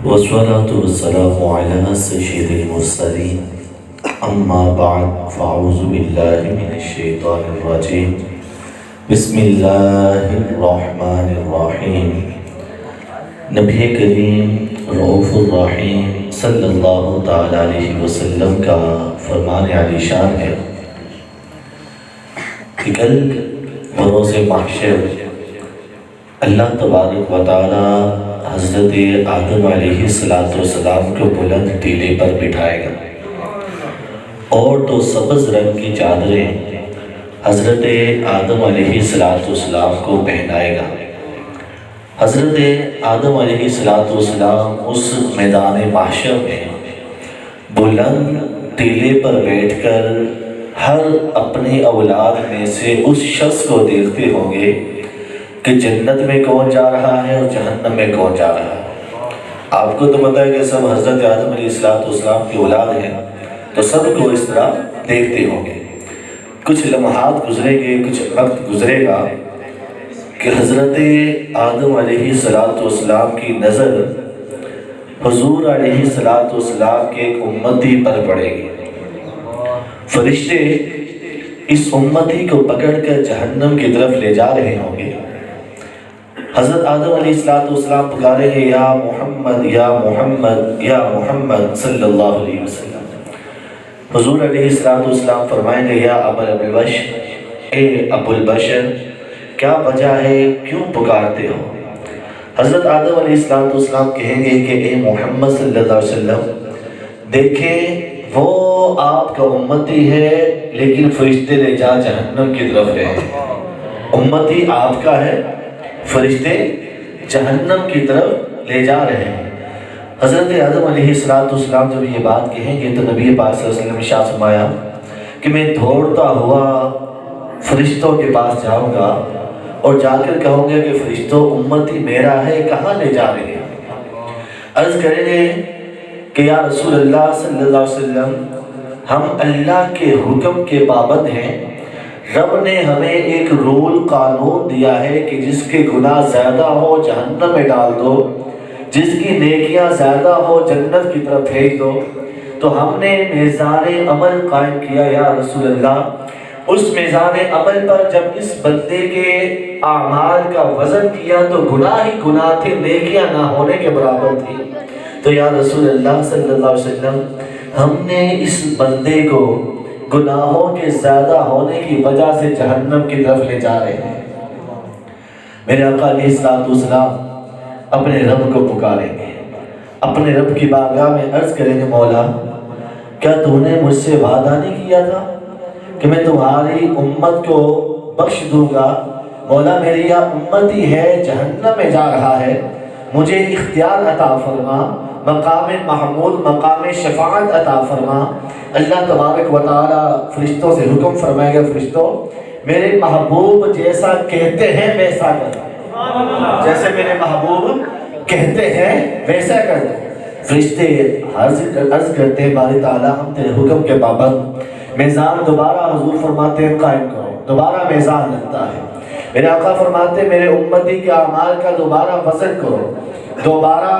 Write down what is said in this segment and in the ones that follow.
والصلاة والسلام على سيد المرسلين أما بعد فأعوذ بالله من الشيطان الرجيم بسم اللہ الرحمن الرحیم۔ نبی کریم رؤوف الرحیم صلی اللہ تعالیٰ علیہ وسلم کا فرمان عالی شان ہے کہ کل بروز محشر اللہ تبارک و تعالیٰ حضرت آدم علیہ السلام کو بلند ٹیلے پر بٹھائے گا اور تو سبز رنگ کی چادریں حضرت آدم علیہ السلام کو پہنائے گا۔ حضرت آدم علیہ السلام اس میدان محشر میں بلند ٹیلے پر بیٹھ کر ہر اپنی اولاد میں سے اس شخص کو دیکھتے ہوں گے کہ جنت میں کون جا رہا ہے اور جہنم میں کون جا رہا ہے۔ آپ کو تو پتہ ہے کہ سب حضرت آدم علیہ السلام کی اولاد ہیں، تو سب کو اس طرح دیکھتے ہوں گے۔ کچھ لمحات گزریں گے، کچھ وقت گزرے گا کہ حضرت آدم علیہ السلام کی نظر حضور علیہ السلام کے ایک امتی پر پڑے گی۔ فرشتے اس امتی کو پکڑ کر جہنم کی طرف لے جا رہے ہوں گے۔ حضرت آدم علیہ السلام پکاریں گے یا محمد یا محمد یا محمد صلی اللہ علیہ وسلم۔ حضور علیہ السلام فرمائیں گے یا ابا البشر، اے ابو البشر کیا وجہ ہے، کیوں پکارتے ہو؟ حضرت آدم علیہ السلام کہیں گے کہ اے محمد صلی اللہ علیہ وسلم دیکھیں وہ آپ کا امتی ہے لیکن فرشتے لے جا جہنم کی طرف رہے ہیں۔ امتی آپ کا ہے، فرشتے جہنم کی طرف لے جا رہے ہیں۔ حضرت آدم علیہ السلام جب یہ بات کہیں گے تو نبی پاک صلی اللہ علیہ وسلم نے ارشاد فرمایا کہ میں دوڑتا ہوا فرشتوں کے پاس جاؤں گا اور جا کر کہوں گا کہ فرشتوں امتی میرا ہے، کہاں لے جا رہے ہیں؟ عرض کریں گے کہ یا رسول اللہ صلی اللہ علیہ وسلم ہم اللہ کے حکم کے پابند ہیں، رب نے ہمیں ایک رول قانون دیا ہے کہ جس کے گناہ زیادہ ہو جہنم میں ڈال دو، جس کی نیکیاں زیادہ ہو جنت کی طرف بھیج دو۔ تو ہم نے میزان عمل قائم کیا یا رسول اللہ، اس میزان عمل پر جب اس بندے کے اعمال کا وزن کیا تو گناہ ہی گناہ تھے، نیکیاں نہ ہونے کے برابر تھی۔ تو یا رسول اللہ صلی اللہ علیہ وسلم ہم نے اس بندے کو گناہوں کے زیادہ ہونے کی وجہ سے جہنم کی طرف لے جا رہے ہیں۔ میرے آقا علیہ السلام اپنے رب کو پکاریں گے، اپنے رب کی بارگاہ میں عرض کریں گے مولا کیا تو نے مجھ سے وعدہ نہیں کیا تھا کہ میں تمہاری امت کو بخش دوں گا؟ مولا میری یہ امتی ہے جہنم میں جا رہا ہے، مجھے اختیار عطا فرما، مقام محمود مقام شفاعت عطا فرما۔ اللہ تبارک و تعالی فرشتوں سے حکم فرمائے گا فرشتوں میرے محبوب جیسا کہتے ہیں ویسا کر، جیسے میرے محبوب کہتے ہیں ویسا کر۔ فرشتے عرض کرتے ہیں باری تعالیٰ ہم تیرے حکم کے پابند۔ میزان دوبارہ حضور فرماتے ہیں قائم کرو، دوبارہ میزان لگتا ہے۔ میرے آقا فرماتے ہیں میرے امتی کے اعمال کا دوبارہ وزن کرو، دوبارہ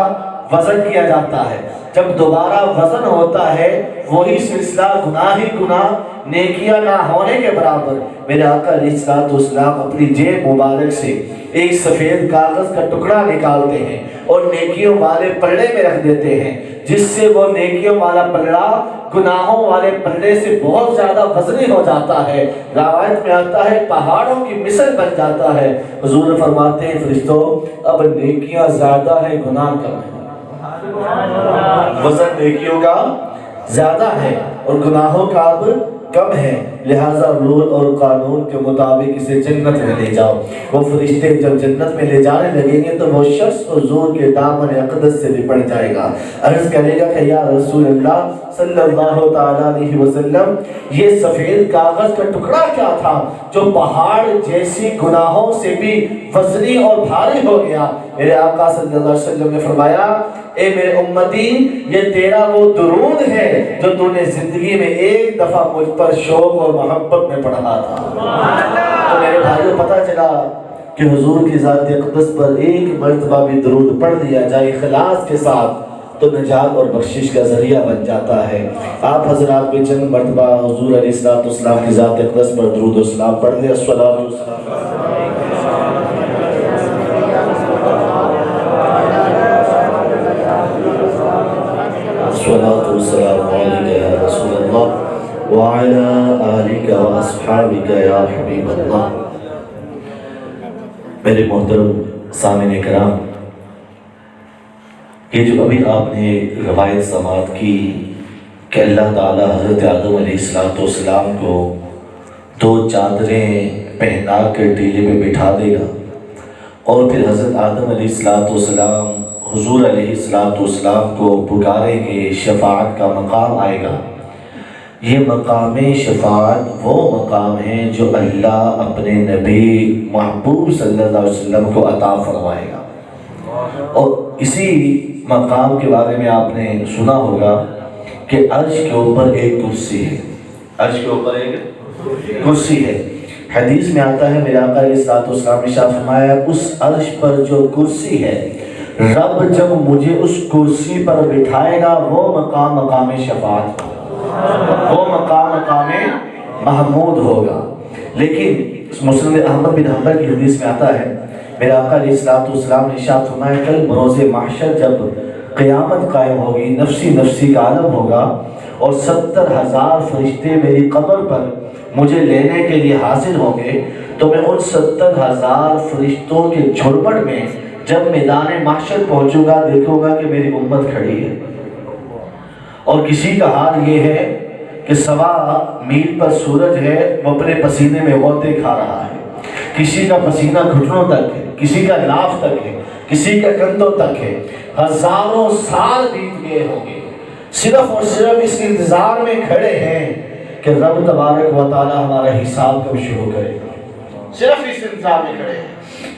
وزن کیا جاتا ہے۔ جب دوبارہ وزن ہوتا ہے وہی سلسلہ گناہ ہی گناہ، نیکیاں نہ ہونے کے برابر۔ میرے آقا علیہ السلام اپنی جیب مبارک سے ایک سفید کاغذ کا ٹکڑا نکالتے ہیں اور نیکیوں والے پلڑے میں رکھ دیتے ہیں، جس سے وہ نیکیوں والا پلڑا گناہوں والے پلڑے سے بہت زیادہ وزنی ہو جاتا ہے۔ روایت میں آتا ہے پہاڑوں کی مثل بن جاتا ہے۔ حضور فرماتے ہیں فرشتوں اب نیکیاں زیادہ ہے گناہ کم ہے، وزن نیکیوں کا زیادہ ہے اور گناہوں کا اب کم ہے، لہٰذا رول اور قانون کے مطابق اسے جنت میں لے جاؤ۔ وہ فرشتے جب جنت میں لے جانے لگیں گے تو وہ شخص حضور کے دامن اقدس سے لپٹ جائے گا، عرض کرے گا کہ یا رسول اللہ صلی اللہ تعالیٰ علیہ وسلم یہ سفید کاغذ کا ٹکڑا کیا تھا جو پہاڑ جیسی گناہوں سے بھی وزنی اور بھاری ہو گیا؟ میرے آقا صلی اللہ علیہ وسلم نے فرمایا اے میرے امتی یہ تیرا وہ درود ہے جو تو نے زندگی میں ایک دفعہ مجھ پر شوق اور محبت میں پڑھا تھا۔ تو میرے بھائیوں پتہ چلا کہ حضور کی ذات اقدس پر ایک مرتبہ بھی درود پڑھ دیا جائے اخلاص کے ساتھ تو نجات اور بخشش کا ذریعہ بن جاتا ہے۔ آپ حضرات بھی چند مرتبہ حضور علیہ السلام کی ذات اقدس پر درود و سلام پڑھ لیں۔ الصلاۃ والسلام علیک یا رسول اللہ وعلی آلک واصحابک یا حبیب اللہ۔ میرے محترم سامعین کرام، یہ جو ابھی آپ نے روایت سماعت کی کہ اللہ تعالیٰ حضرت آدم علیہ السلام کو 2 چادریں پہنا کر ٹیلے پہ بٹھا دے گا، اور پھر حضرت آدم علیہ السلام حضور علیہ السلام کو پکاریں گے، شفاعت کا مقام آئے گا۔ یہ مقام شفاعت وہ مقام ہے جو اللہ اپنے نبی محبوب صلی اللہ علیہ وسلم کو عطا فرمائے گا۔ اور اسی مقام کے بارے میں آپ نے سنا ہوگا کہ عرش کے اوپر ایک کرسی ہے، عرش کے اوپر ایک کرسی ہے۔ حدیث میں آتا ہے میرے آقا علیہ السلام نے ارشاد فرمایا، اس عرش پر جو کرسی ہے، رب جب مجھے اس کرسی پر بٹھائے گا وہ مقام شفاعت ہوگا، وہ مقام محمود ہوگا۔ لیکن مسند احمد بن حنبل کی حدیث میں آتا ہے میرے آقا علیہ السلام نے ارشاد فرمایا، کل بروز محشر جب قیامت قائم ہوگی، نفسی نفسی کا عالم ہوگا، اور 70,000 فرشتے میری قبر پر مجھے لینے کے لیے حاضر ہوں گے، تو میں ان 70,000 فرشتوں کے جھرمٹ میں جب میدان محشر پہنچوں گا، دیکھوں گا کہ میری امت کھڑی ہے، اور کسی کا حال یہ ہے کہ 1.25 میل پر سورج ہے، وہ اپنے پسینے میں غوطے کھا رہا ہے، کسی کا پسینہ گھٹنوں تک ہے، کسی کا لاف تک ہے، کسی کا کندھوں تک ہے، ہزاروں سال بیت گئے ہوں گے، صرف اور صرف اس انتظار میں کھڑے ہیں کہ رب تبارک و تعالی ہمارا حساب کب شروع کرے گا، صرف اس انتظار میں کھڑے ہیں۔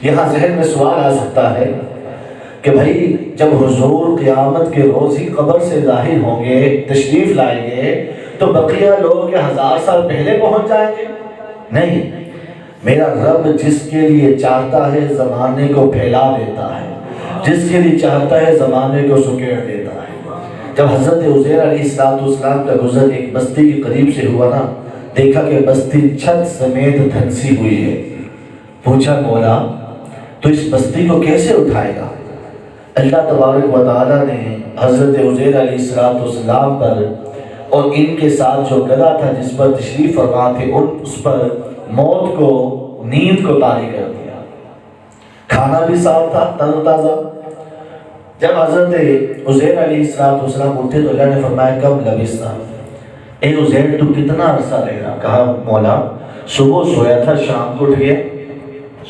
یہاں ذہن میں سوال آ سکتا ہے کہ بھائی جب حضور قیامت کے روز ہی قبر سے ظاہر ہوں گے، تشریف لائیں گے، تو بقیہ لوگ 1000 سال پہلے پہنچ جائیں گے؟ نہیں، میرا رب جس کے لیے چاہتا ہے زمانے کو پھیلا دیتا ہے، جس کے لیے چاہتا ہے زمانے کو سکیڑ دیتا ہے۔ جب حضرت عزیر علیہ السلام کا گزر ایک بستی کے قریب سے ہوا نا، دیکھا کہ بستی چھت سمیت دھنسی ہوئی ہے، پوچھا مولا تو اس بستی کو کیسے اٹھائے گا؟ اللہ تبارک و تعالیٰ نے حضرت عزیر علیہ السلام پر اور ان کے ساتھ جو گدھا تھا جس پر تشریف فرما تھے، اس پر موت کو، نیند کو طاری کر دیا۔ کھانا بھی صاف تھا، تر و تازہ۔ جب حضرت عزیر علیہ السلام اٹھے تو اللہ نے فرمایا، کب لبثتا، اے عزیر تو کتنا عرصہ رہے گا؟ کہا مولا صبح سویا تھا، شام کو اٹھ گیا۔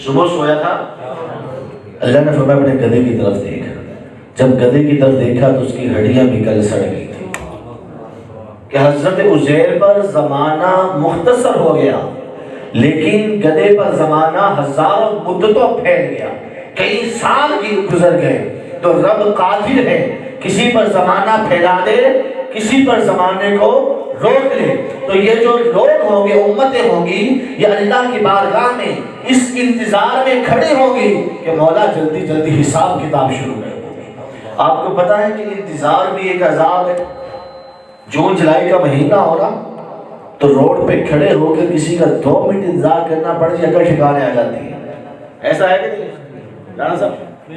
صبح سویا تھا، اللہ نے فرمایا اپنے گدھے کی طرف دیکھ۔ جب گدھے کی طرف دیکھا تو اس کی ہڈیاں بھی کل سڑ گئی تھی کہ حضرت عزیر پر زمانہ مختصر ہو گیا، لیکن گدھے پر زمانہ ہزاروں مدتوں پھیل گیا، کئی سال کی گزر گئے۔ تو رب قادر ہے، کسی پر زمانہ پھیلا دے، کسی پر زمانے کو روک لے۔ تو یہ جو لوگ ہوں گے، امتیں ہوں گی، یہ اللہ کی بارگاہ میں اس انتظار میں کھڑے ہوں گی کہ مولا جلدی جلدی حساب کتاب شروع کر دو۔ آپ کو پتا ہے کہ انتظار بھی ایک عذاب ہے۔ جون جولائی کا مہینہ ہو رہا تو روڈ پہ کھڑے ہو کے کسی کا 2 منٹ انتظار کرنا پڑ جائے، اگر ٹھکانے آ جاتی ہے۔ ایسا ہے کہ نہیں رانا صاحب؟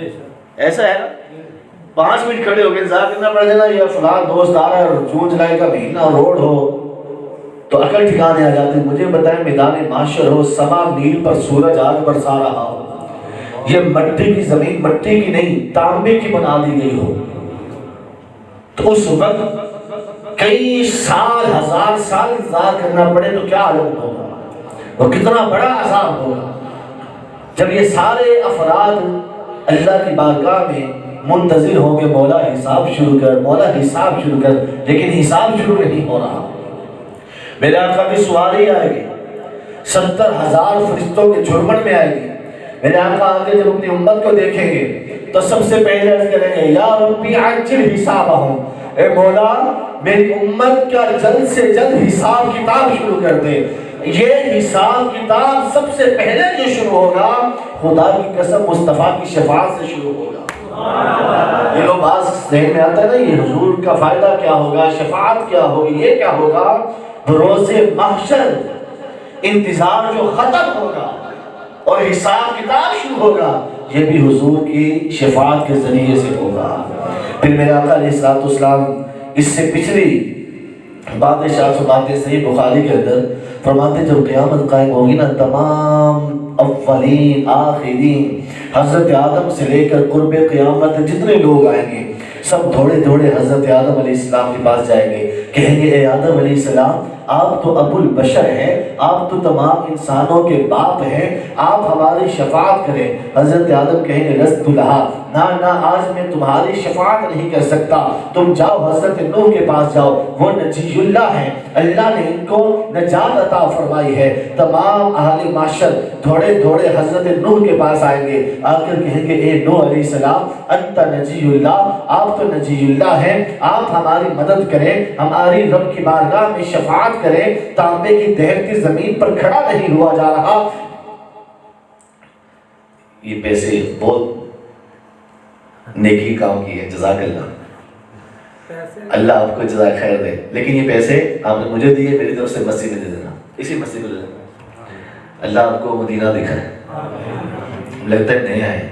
ایسا ہے نا، 5 منٹ کھڑے ہو کے انتظار کرنا پڑ جائے، یا فلاں دوست آ رہا ہے اور جون جولائی کا مہینہ روڈ ہو تو عقل ٹھکانے آ جاتی۔ مجھے بتائیں میدان محشر ہو، 1.25 میل پر سورج آگ برسا رہا ہو، یہ مٹی کی زمین، مٹی کی نہیں تانبے کی بنا دی گئی ہو، تو اس وقت کئی سال، 1000 سال انتظار کرنا پڑے تو کیا عالم ہوگا، اور کتنا بڑا عذاب ہوگا جب یہ سارے افراد اللہ کی بارگاہ میں منتظر ہوں گے، مولا حساب شروع کر، مولا حساب شروع کر، لیکن حساب شروع نہیں ہو رہا۔ میرے آقا کی سواری آئے گی، 70,000 فرشتوں کے جھرمٹ میں آئے گی۔ میرے آقا آگے جب اپنی امت کو دیکھیں گے تو سب سے پہلے عرض کریں گے، یا ربی عجل حسابہم، اے مولا میری امت کا جلد سے جلد حساب کتاب شروع کر دے۔ یہ حساب کتاب سب سے پہلے جو شروع ہوگا، خدا کی قسم مصطفیٰ کی شفاعت سے شروع ہوگا۔ یہ لوگ بعض ذہن میں آتا ہے نا یہ حضور کا فائدہ کیا ہوگا، شفاعت کیا ہوگی، یہ کیا ہوگا؟ بروز محشر انتظار جو ختم ہوگا اور حساب کتاب شروع ہوگا، یہ بھی حضور کی شفاعت کے ذریعے سے ہوگا۔ پھر میرے آقا علیہ الصلوۃ والسلام اس سے پچھلی باتیں شاہ فرماتے صحیح بخاری کے اندر فرماتے جب قیامت قائم ہوگی نا، تمام اولین آخرین حضرت آدم سے لے کر قرب قیامت جتنے لوگ آئیں گے سب تھوڑے تھوڑے حضرت آدم علیہ السلام کے پاس جائیں گے، کہیں گے اے آدم علیہ السلام آپ تو ابو البشر ہیں، آپ تو تمام انسانوں کے باپ ہیں، آپ ہماری شفاعت کریں۔ حضرت آدم کہیں گے لست لہا، نہ آج میں تمہاری شفاعت نہیں کر سکتا، تم جاؤ حضرت نوح کے پاس جاؤ، وہ نجی اللہ ہیں، اللہ نے ان کو نجات عطا فرمائی ہے۔ تمام اہل معاشر تھوڑے تھوڑے حضرت نوح کے پاس آئیں گے، آ کر کہیں گے اے نوح علیہ السلام انت نجی اللہ، آپ تو نجی اللہ ہیں، آپ ہماری مدد کریں، ہماری رب کی بارگاہ میں شفاعت کریں، تانبے کی تہرتی زمین پر کھڑا نہیں ہوا جا رہا۔ یہ پیسے بہت نیکی کام کی ہے، جزاک اللہ، اللہ آپ کو جزاک خیر دے، لیکن یہ پیسے آپ نے مجھے دیے، میری طرف سے مسجد میں دے دینا، اسی مسجد میں دے دینا، اللہ آپ کو مدینہ دکھائے، لگتا ہے نئے آئے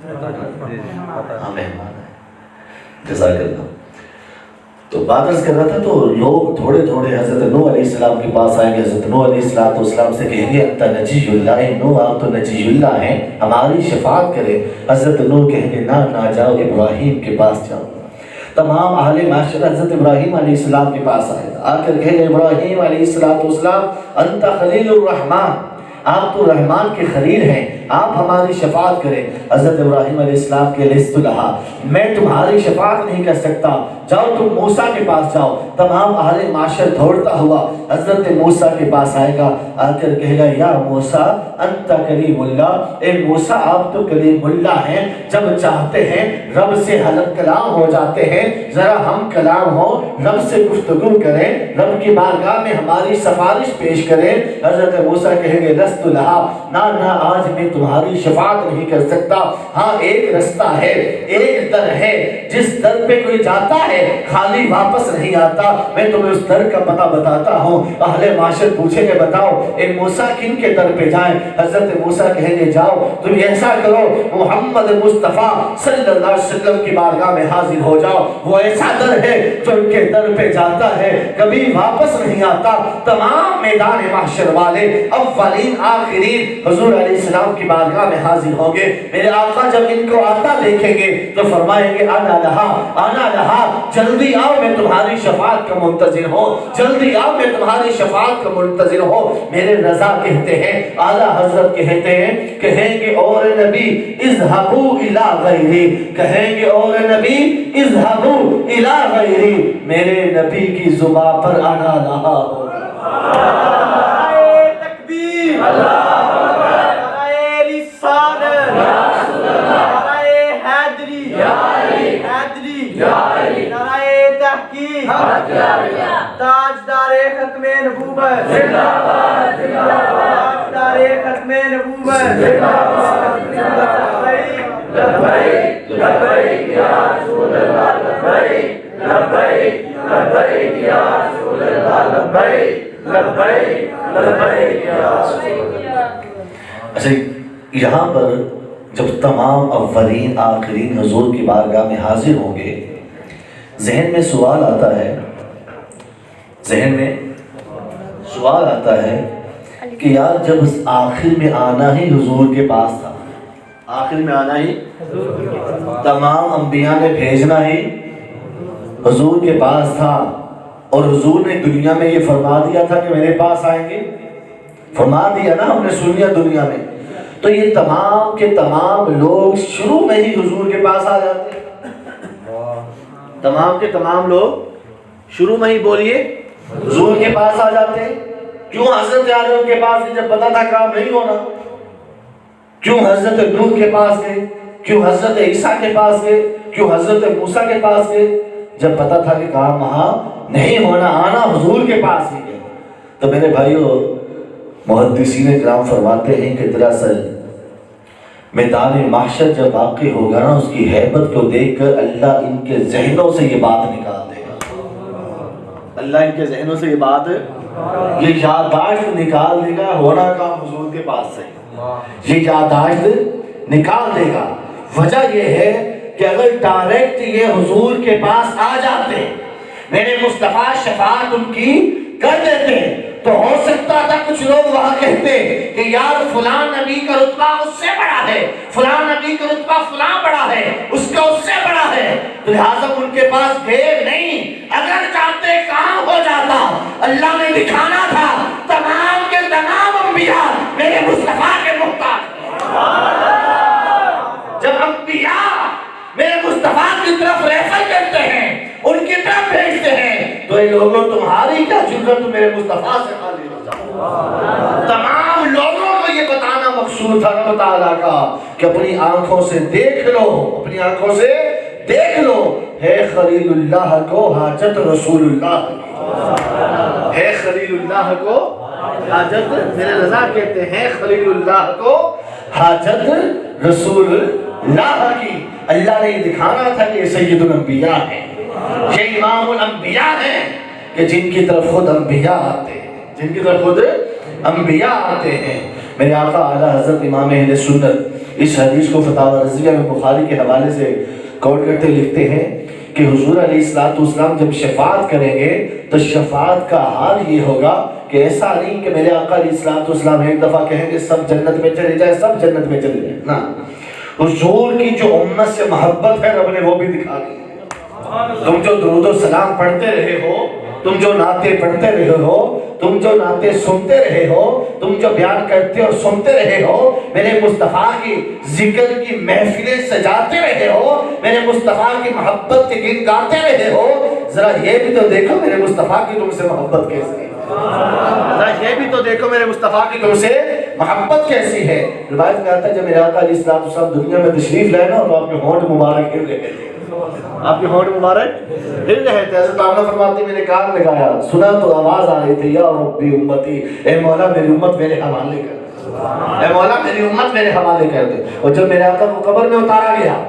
ہاں مہمان ہے، جزاک اللہ۔ تو بات عرض کر رہا تھا، تو لوگ تھوڑے تھوڑے حضرت نوح علیہ السلام کے پاس آئیں گے، حضرت نوح علیہ السلام سے کہیں گے انت نجی اللہ، نوح آپ تو نجی اللہ ہیں، ہماری شفاعت کریں۔ حضرت نوح کہیں گے نہ جاؤ، ابراہیم کے پاس جاؤ۔ تمام اہل معاشر حضرت ابراہیم علیہ السلام کے پاس آئے، آ کر کہیں گے ابراہیم علیہ السلام انت خلیل الرحمن، آپ تو رحمان کے خلیل ہیں، آپ ہماری شفاعت کریں۔ حضرت ابراہیم علیہ السلام کے لست لہا، میں تمہاری شفاعت نہیں کر سکتا، جاؤ تم موسیٰ کے پاس جاؤ۔ تمام اہل معاشر دوڑتا ہوا حضرت موسیٰ کے پاس آئے گا، آ کر کہے گا یا موسیٰ انت کلیم اللہ، اے موسیٰ آپ تو کلیم اللہ ہیں، جب چاہتے ہیں رب سے حلق کلام ہو جاتے ہیں، ذرا ہم کلام ہو، رب سے گفتگو کریں، رب کی بارگاہ میں ہماری سفارش پیش کریں۔ حضرت موسیٰ کہیں گے لست لہا، نہ آج میں تمہاری شفاعت نہیں کر سکتا، ہاں ایک رستہ ہے، ایک در ہے، جس در پہ کوئی جاتا ہے خالی واپس نہیں آتا، میں تمہیں اس در کا پتہ بتاتا ہوں۔ اہل معاشر پوچھیں گے بتاؤ اے موسیٰ کن کے در پہ جائیں؟ حضرت موسیٰ کہیں گے جاؤ تم ایسا کرو، محمد مصطفیٰ صلی اللہ علیہ وسلم کی بارگاہ میں حاضر ہو جاؤ، وہ ایسا در ہے جو ان کے در پہ جاتا ہے کبھی واپس نہیں آتا۔ تمام میدان محشر والے اولین آخرین حضور علیہ السلام کی بارگاہ میں حاضر ہوں گے۔ میرے آقا جب ان کو آتا دیکھیں گے تو فرمائیں گے انا لہا، جلدی آؤ میں تمہاری شفاعت کا منتظر ہوں، جلدی آؤ میں تمہاری شفاعت کا منتظر ہوں۔ میرے رضا کہتے ہیں، اعلیٰ حضرت کہتے ہیں، کہیں گے اور نبی اذهبوا الی غیری، کہیں گے اور نبی اذهبوا الی غیری، میرے نبی کی زبان پر انا لہا ہو۔ تاجدار ختم نبوت زندہ باد، تاجدار ختم نبوت زندہ باد، لبیک لبیک یا رسول اللہ، لبیک لبیک لبیک یا رسول اللہ، لبیک لبیک لبیک یا رسول اللہ۔ اچھا یہاں پر جب تمام اولین آخرین حضور کی بارگاہ میں حاضر ہوں گے، ذہن میں سوال آتا ہے، کہ یار جب آخر میں آنا ہی حضور کے پاس تھا، آخر میں آنا ہی تمام انبیاء نے بھیجنا ہی حضور کے پاس تھا، اور حضور نے دنیا میں یہ فرما دیا تھا کہ میرے پاس آئیں گے، فرما دیا نا ہم نے سنیا دنیا میں، تو یہ تمام کے تمام لوگ شروع میں ہی حضور کے پاس آ جاتے، تمام کے تمام لوگ شروع میں ہی بولیے حضور کے پاس آ جاتے۔ کیوں حضرت آدم کے پاس جب پتا تھا کام نہیں ہونا؟ کیوں حضرت نوح کے پاس گئے؟ کیوں حضرت عیسیٰ کے پاس گئے؟ کیوں حضرت موسیٰ کے پاس گئے؟ جب پتا تھا کہ کام وہاں نہیں ہونا، آنا حضور کے پاس ہی گئے۔ تو میرے بھائیو، محدثین کرام فرماتے ہیں کہ دراصل میدان محشر جب واقع ہوگا نا، اس کی ہیبت کو دیکھ کر اللہ ان کے ذہنوں سے یہ بات نکال دے گا، اللہ ان کے ذہنوں سے یہ بات، یہ یادداشت نکال دے گا، ہونا کام حضور کے پاس سے، یہ یادداشت نکال دے گا۔ وجہ یہ ہے کہ اگر ڈائریکٹ یہ حضور کے پاس آ جاتے، میرے مصطفیٰ شفاعت ان کی کر دیتے، تو ہو سکتا تھا کچھ لوگ وہاں کہتے کہ یار فلاں نبی کا رتبہ اس سے بڑا ہے، فلاں نبی کا رتبہ فلاں بڑا ہے، اس کا اس سے بڑا ہے، تو لہٰذا ان کے پاس گھیر نہیں، اگر چاہتے کام ہو جاتا۔ اللہ نے دکھانا تھا تمام کے تمام انبیاء میرے مصطفیٰ کے محتاج ہیں۔ جب انبیاء میرے مصطفیٰ کی طرف ریفر کرتے ہیں، ان کی طرف بھیجتے ہیں، تو اے لوگوں تمہاری کیا جرأت میرے مصطفیٰ سے خالی ہو جاؤ۔ تمام لوگوں کو یہ بتانا مقصود تھا رب تعالیٰ کا کہ اپنی آنکھوں سے دیکھ لو، اپنی آنکھوں سے دیکھ لو، ہے خلیل اللہ کو حاجت رسول اللہ کی، ہے خلیل اللہ کو حاجت، میرے رضا کہتے ہیں خلیل اللہ کو حاجت رسول اللہ کی۔ اللہ نے یہ دکھانا تھا کہ یہ سید الانبیاء ہیں، یہ امام الانبیاء ہیں، کہ جن کی طرف خود انبیاء آتے ہیں، جن کی طرف خود انبیاء آتے ہیں۔ میرے آقا اعلیٰ حضرت امام اہل سنت اس حدیث کو فتاوی رضویہ میں بخاری کے حوالے سے کوٹ کرتے لکھتے ہیں کہ حضور علیہ السلام جب شفاعت کریں گے تو شفاعت کا حال یہ ہوگا کہ ایسا نہیں کہ میرے آقا علیہ السلام ایک دفعہ کہیں گے سب جنت میں چلے جائیں، سب جنت میں چلے جائیں، نہ، حضور کی جو امت سے محبت ہے رب نے وہ بھی دکھا دی۔ تم جو درود و سلام پڑھتے رہے ہو، تم جو نعتیں پڑھتے رہے ہو، تم جو نعتیں سنتے رہے ہو، تم جو بیان کرتے اور سنتے رہے ہو، میرے مصطفیٰ کی ذکر کی محفلیں سجاتے رہے ہو، میرے مصطفیٰ کی محبت کے گن گاتے رہے ہو، ذرا یہ بھی تو دیکھو میرے مصطفیٰ کی تم سے محبت کیسی ہے، ذرا یہ بھی تو دیکھو میرے مصطفیٰ کی تم سے محبت کیسی ہے۔ روایت میں آتا ہے جب میرے آقا علیہ السلام دنیا میں تشریف لائے نا تو آپ کے ہونٹ مبارک ہل رہے تھے، آپ کے ہونٹ مبارک ہل رہے تھے۔ حضرت آمنہ فرماتی میں نے کان لگایا، سنا تو آواز آ رہی تھی یا ربی امتی، اے مولا میری امت میرے حوالے کر، اے مولا میری امت میرے حوالے کر دے۔ اور جب میرے آقا کو قبر میں اتارا گیا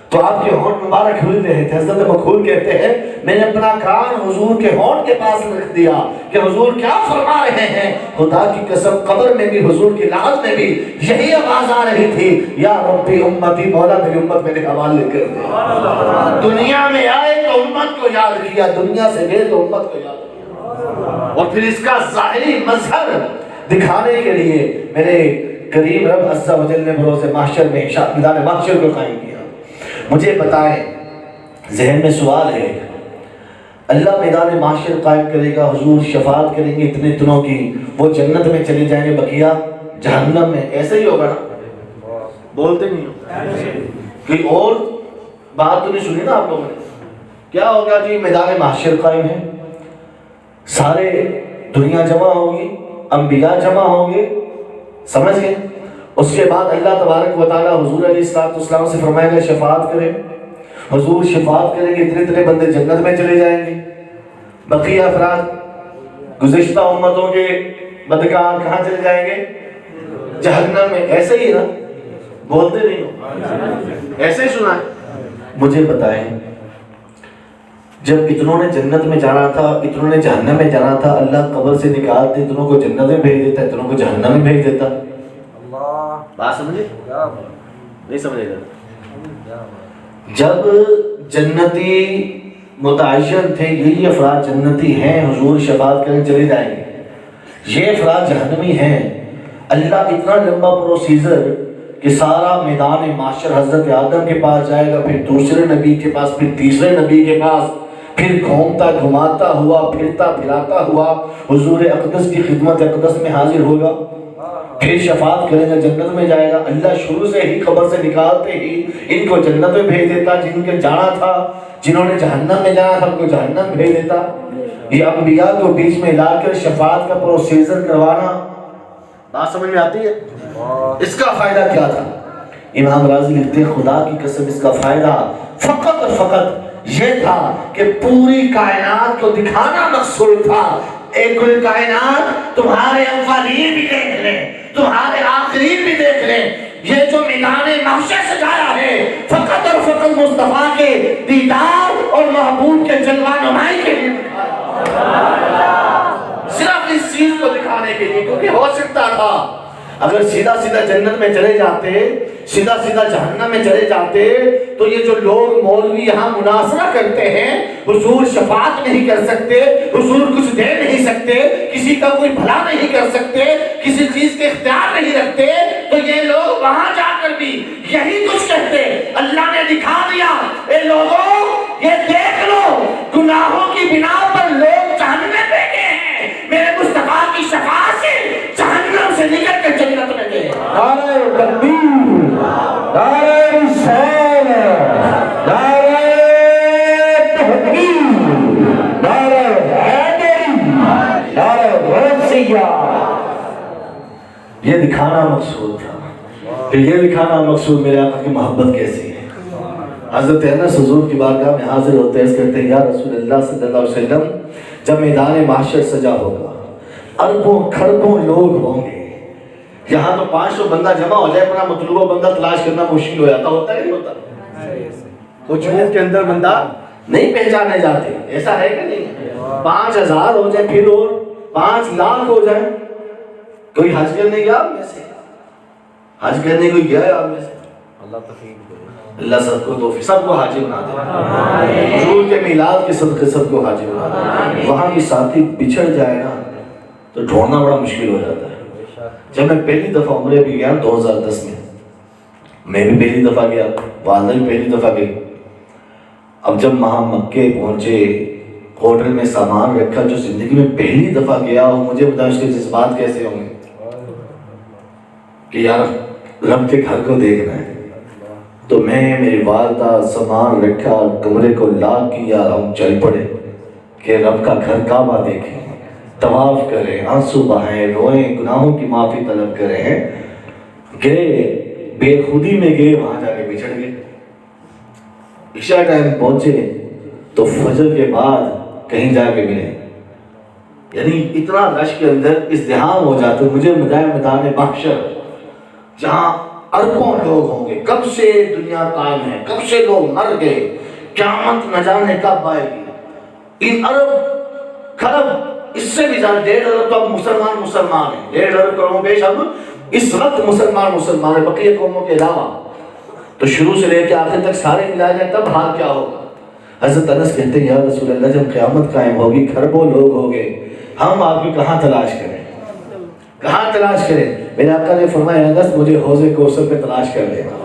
تو آپ کے ہونٹ مبارک ہل رہے تھے۔ حضرت مخول کہتے ہیں میں نے اپنا کان حضور کے ہونٹ کے پاس رکھ دیا کہ حضور کیا فرما رہے ہیں۔ خدا کی قسم قبر میں بھی حضور کی لحظ میں بھی یہی آواز آ رہی تھی، یا ربی امتی، مولا میری امت میرے حوالے کر دے۔ دنیا میں آئے تو امت کو یاد کیا، دنیا سے گئے تو امت کو یاد کیا، اور پھر اس کا ظاہری مظہر دکھانے کے لیے میرے کریم رب عز و جل نے بروز محشر میں میدان محشر کو قائم کیا۔ مجھے بتائیں، ذہن میں سوال ہے، اللہ میدان محشر قائم کرے گا، حضور شفاعت کریں گے اتنے دنوں کی، وہ جنت میں چلے جائیں گے، بقیہ جہنم میں، ایسے ہی ہوگا نا؟ بولتے نہیں ہو، کوئی اور بات تو نہیں سنی نا آپ لوگوں نے؟ کیا ہوگا جی؟ میدان محشر قائم ہے، سارے دنیا جمع ہوگی، انبیاء جمع ہوں گے، سمجھ گئے؟ اس کے بعد اللہ تبارک و تعالیٰ حضور علیہ السلام سے فرمائے گا شفاعت کریں، حضور شفاعت کریں گے، اتنے بندے جنت میں چلے جائیں گے، بقیہ افراد گزشتہ امتوں کے بدکار کہاں چلے جائیں گے؟ جہنم میں۔ ایسے ہی نا؟ بولتے نہیں ہو، ایسے ہی سنا ہے؟ مجھے بتائیں، جب اتنوں نے جنت میں جانا تھا، اتنوں نے جہنم میں جانا تھا، اللہ قبر سے نکالتے اتنوں کو جنت میں بھیج دیتا، اتنوں کو جہنم میں بھیج دیتا۔ بات سمجھے؟ نہیں سمجھے گا؟ جب جنتی متعین تھے یہی افراد جنتی ہیں، حضور شفاعت کرنے چلے جائیں گے، یہ افراد جہنمی ہیں، اللہ اتنا لمبا پروسیزر کہ سارا میدان معاشر حضرت آدم کے پاس جائے گا، پھر دوسرے نبی کے پاس، پھر تیسرے نبی کے پاس، پھر گھومتا گھماتا ہوا، پھرتا پھراتا ہوا حضور اقدس کی خدمت اقدس میں حاضر ہوگا، پھر شفاعت کرے گا، جنت میں جائے گا۔ اللہ شروع سے ہی قبر سے نکالتے ہی ان کو جنت میں بھیج دیتا، جن کے جانا تھا، جنہوں نے جہنم میں جانا تھا ان کو جہنم بھیج دیتا۔ یہ انبیاء کو بیچ میں لا کر شفاعت کا پروسیزر کروانا، بات سمجھ میں آتی ہے؟ اس کا فائدہ کیا تھا؟ امام راضی لکھتے ہیں خدا کی قسم اس کا فائدہ فقط اور فقط یہ تھا کہ پوری کائنات کو دکھانا مقصود تھا، اے کل کائنات تمہارے اولین بھی دیکھ لیں، تمہارے آخرین بھی دیکھ لیں، یہ جو میدان محشر سجایا ہے فقط اور فقط مصطفیٰ کے دیدار اور محبوب کے جلوہ نمائی کے لیے، صرف اس چیز کو دکھانے کے لیے، کیونکہ ہو سکتا تھا اگر سیدھا سیدھا جنت میں چلے جاتے، سیدھا سیدھا جہنم میں چلے جاتے، تو یہ جو لوگ مولوی یہاں مناظرہ کرتے ہیں، حضور شفاعت نہیں کر سکتے، حضور کچھ دے نہیں سکتے، کسی کا کوئی بھلا نہیں کر سکتے، کسی چیز کے اختیار نہیں رکھتے، تو یہ لوگ وہاں جا کر بھی یہی کچھ کہتے۔ اللہ نے دکھا دیا، اے لوگوں یہ دیکھ لو، گناہوں کی بنا پر لوگ جہنم میں گئے ہیں، میرے مصطفیٰ کی شفاعت سے جہنم سے نکل کر جنت میں گئے۔ نعرہ تکبیر، نعرہ رسالت، نعرہ تحقیق، نعرہ حیدری، نعرہ غوثیہ۔ یہ دکھانا مقصود تھا، کہ یہ دکھانا مقصود میرے آقا کی محبت کیسی ہے۔ حضرت انس حضور کی بارگاہ میں حاضر ہوتے ہیں، کہتے ہیں یا رسول اللہ صلی اللہ علیہ وسلم، جب میدان محشر سجا ہوگا، اربوں کھربوں لوگ ہوں گے، یہاں تو 500 بندہ جمع ہو جائے، اپنا مطلوبہ بندہ تلاش کرنا مشکل ہو جاتا، ہوتا ہے نہیں ہوتا؟ وہ جمعوں کے اندر بندہ نہیں پہچانے جاتے، ایسا ہے کہ نہیں؟ 5000 ہو جائے، پھر اور 5 لاکھ ہو جائے۔ کوئی حج کرنے گیا آپ میں سے؟ حج کرنے کوئی گیا ہے آپ میں سے؟ اللہ سب کو توفیق، سب کو حاجی بنا دے، حضور کے میلاد کے صدقے سب کو حاجی بنا دے۔ وہاں بھی ساتھی بچھڑ جائے نا تو ڈھونڈنا بڑا مشکل ہو جاتا ہے۔ جب میں پہلی دفعہ عمرے بھی گیا 2010 میں بھی پہلی دفعہ گیا، والدہ بھی پہلی دفعہ گئی۔ اب جب وہاں مکے پہنچے، ہوٹل میں سامان رکھا، جو زندگی میں پہلی دفعہ گیا ہوں، مجھے بتا اس کے جذبات کیسے ہوں گے کہ یار رب کے گھر کو دیکھنا ہے۔ تو میں، میری والدہ، سامان رکھا، کمرے کو لاک کیا، ہم چل پڑے کہ رب کا گھر کعبہ دیکھیں، طواف کریں، آنسو بہائیں، روئیں، گناہوں کی معافی طلب کریں۔ گئے، بے خودی میں گئے، وہاں جا کے بچھڑ گئے۔ عشاء ٹائم پہنچے تو فجر کے بعد کہیں جا کے ملے، یعنی اتنا رش کے اندر ازدحام ہو جاتا۔ مجھے میدان محشر جہاں اربوں لوگ ہوں گے، کب سے دنیا قائم ہے، کب سے لوگ مر گئے، قیامت نہ جانے کب آئے گی، ان ارب کھرب، اس سے بھی زیادہ 1.5 ارب تو اب مسلمان ہیں، 1.5 ارب کروڑوں بیش اب اس وقت مسلمان ہیں، بقیہ قوموں کے علاوہ۔ تو شروع سے لے کے آخر تک سارے ملائے جائیں تب حال کیا ہوگا؟ حضرت انس کہتے ہیں یا رسول اللہ، جب قیامت قائم ہوگی، کھربوں لوگ ہو گئے، ہم آپ کی کہاں تلاش کریں، کہاں تلاش کریں؟ میرے آقا نے فرمایا انس مجھے حوض کوثر پہ تلاش کر لینا،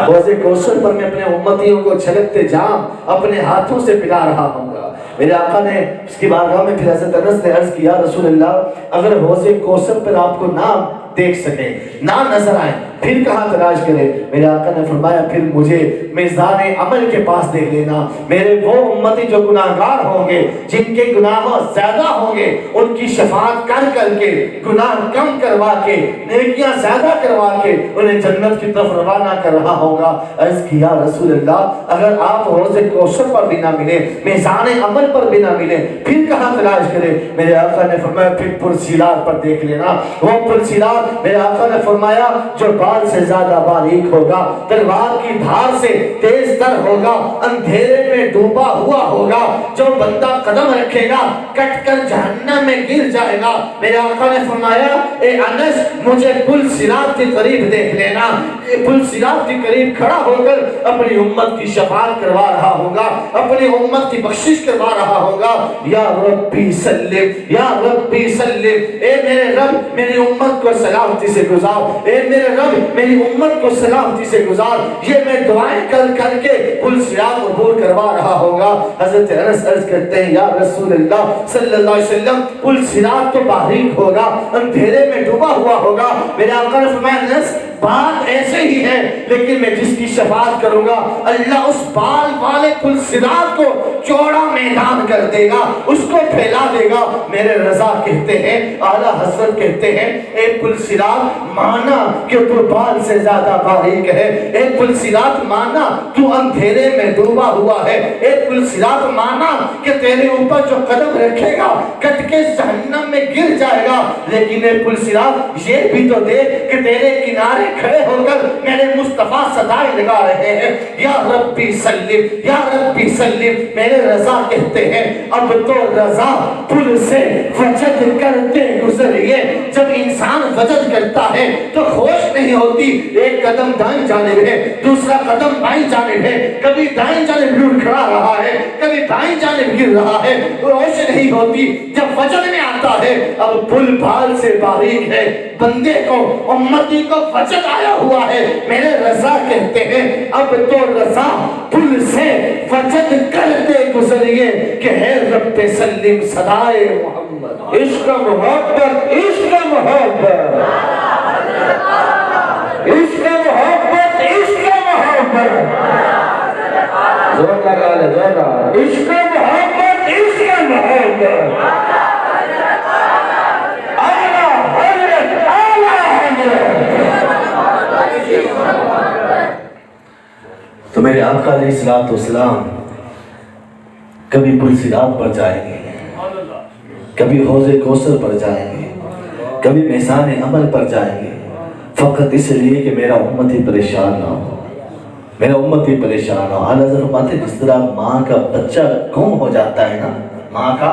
حوض کوثر پر میں اپنے امتیوں کو چھلکتے جام اپنے ہاتھوں سے پلا رہا ہوں گا۔ میرے آقا نے اس کی بارگاہ میں پھر حضرت انس نے عرض کیا رسول اللہ اگر حوض کوثر پر آپ کو نہ دیکھ سکیں، نہ نظر آئیں، پھر کہاں تلاش کرے؟ میرے آقا نے فرمایا پھر مجھے میزان عمل کے پاس دیکھ لینا، میرے وہ امتی جو گناہگار ہوں گے، جن کے گناہ زیادہ ہوں گے، ان کی شفاعت کر کر کے، گناہ کم کروا کے، نیکیاں زیادہ کروا کے انہیں جنت کی طرف روانہ کر رہا ہوگا۔ عرض کیا رسول اللہ اگر آپ حوض کوثر پر بھی نہ ملے، میزان عمل پر بھی نہ ملے، پھر کہاں تلاش کرے؟ میرے آقا نے فرمایا پھر پرسیرات پر دیکھ لینا، وہ پرسیرات میرے آقا نے فرمایا جو بال سے زیادہ باریک ہوگا، تلوار کی دھار سے تیز تر ہوگا، اندھیرے میں ڈوبا ہوا ہوگا، جو بندہ قدم رکھے گا کٹ کر جہنم میں گر جائے گا۔ میرے آقا نے فرمایا اے انس مجھے پل صراط کے قریب دیکھ لینا، پل صراط کے قریب کھڑا ہو کر اپنی امت کی شفاعت کروا رہا ہوگا، اپنی امت کی بخشش کروا رہا ہوگا۔ یا ربی سلم، یا ربی سلم، اے میرے رب میری امت کو سلامتی سے گزار، اے میرے رب میری امت کو سلامتی سے گزار۔ یہ میں دعائیں کر کر کے پل صراط عبور کروا رہا ہوگا۔ حضرت انس عرض کرتے ہیں یا رسول اللہ صلی اللہ علیہ وسلم پل صراط تو باریک ہوگا، اندھیرے میں ڈوبا ہوا ہوگا۔ میرے آقا نے فرمایا انس بات ایسے ہی ہے، لیکن میں جس کی شفاعت کروں گا اللہ اس بال والے پل صراط کو چوڑا میدان کر دے گا، اس کو پھیلا دے گا۔ میرے رضا کہتے ہیں، اعلیٰ حضرت کہتے ہیں اے پل صراط مانا کہ تو بال سے زیادہ باریک ہے۔ ایک پل صراط مانا تو اندھیرے میں ڈوبا ہوا ہے، ایک پل صراط مانا کہ تیرے اوپر جو قدم رکھے گا کٹ کے جہنم میں گر جائے گا، لیکن ایک پل صراط یہ بھی تو دیکھ کہ تیرے کنارے کھڑے ہو کر میرے مصطفیٰ صدائیں لگا رہے ہیں، یا ربی سلم یا ربی سلم۔ میرے رضا کہتے ہیں اب تو رضا پل سے وجد کرتے گزریے۔ جب انسان وجد کرتا ہے تو ہوش نہیں ہوتی، ایک قدم دائیں جانب ہے، دوسرا قدم بائیں جانب ہے، کبھی دائیں جانب لڑ کھڑا رہا ہے، کبھی بائیں جانب گر رہا ہے، ہوش نہیں ہوتی۔ جب وجد میں آتا ہے اب پل بھال سے باریک ہے، بندے کو امتی کو وجد آیا ہوا ہے۔ میرے رضا کہتے ہیں اب تو رضا پل سے وجد کرتے گزریے کہ ہے رب سلم صدائے محمد۔ عشق محبت، عشق محبت، عشق محبت، عشق محبت، زور لگا لے زور لگا، عشق محبت، عشق محبت، اعلیٰ حضرت، اعلیٰ حضرت۔ تو میرے آقا علیہ الصلوۃ والسلام کبھی پل صراط پر جائیں گے، کبھی حوض کوثر پر جائیں گے، کبھی میزان عمل پر جائیں گے، فقط اس لیے کہ میرا امتی پریشان نہ ہو، میرا امتی پریشان ہو۔ اعلیٰ حضرت فرماتے ہیں جس طرح ماں کا بچہ گم ہو جاتا ہے نا، ماں کا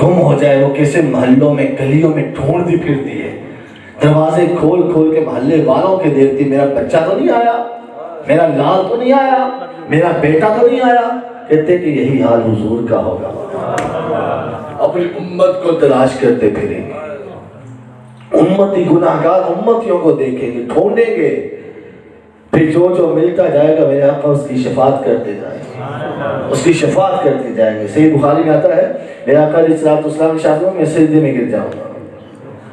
گم ہو جائے، وہ کیسے محلوں میں گلیوں میں ڈھونڈتی پھرتی ہے، دروازے کھول کھول کے محلے والوں کے دیکھتی، میرا بچہ تو نہیں آیا، میرا لال تو نہیں آیا، میرا بیٹا تو نہیں آیا۔ کہتے کہ یہی حال حضور کا ہوگا، اپنی امت کو تلاش کرتے پھریں گے، امتی گناہگار امتیوں کو دیکھیں گے، ڈھونڈیں گے، پھر جو جو ملتا جائے گا میرے آقا اس کی شفاعت کرتے جائیں گے، اس کی شفاعت کرتے جائیں گے۔ صحیح بخاری میں آتا ہے میرے آقا علیہ الصلوۃ والسلام ارشاد فرماتے ہیں میں سجدے میں گر جاؤں گا،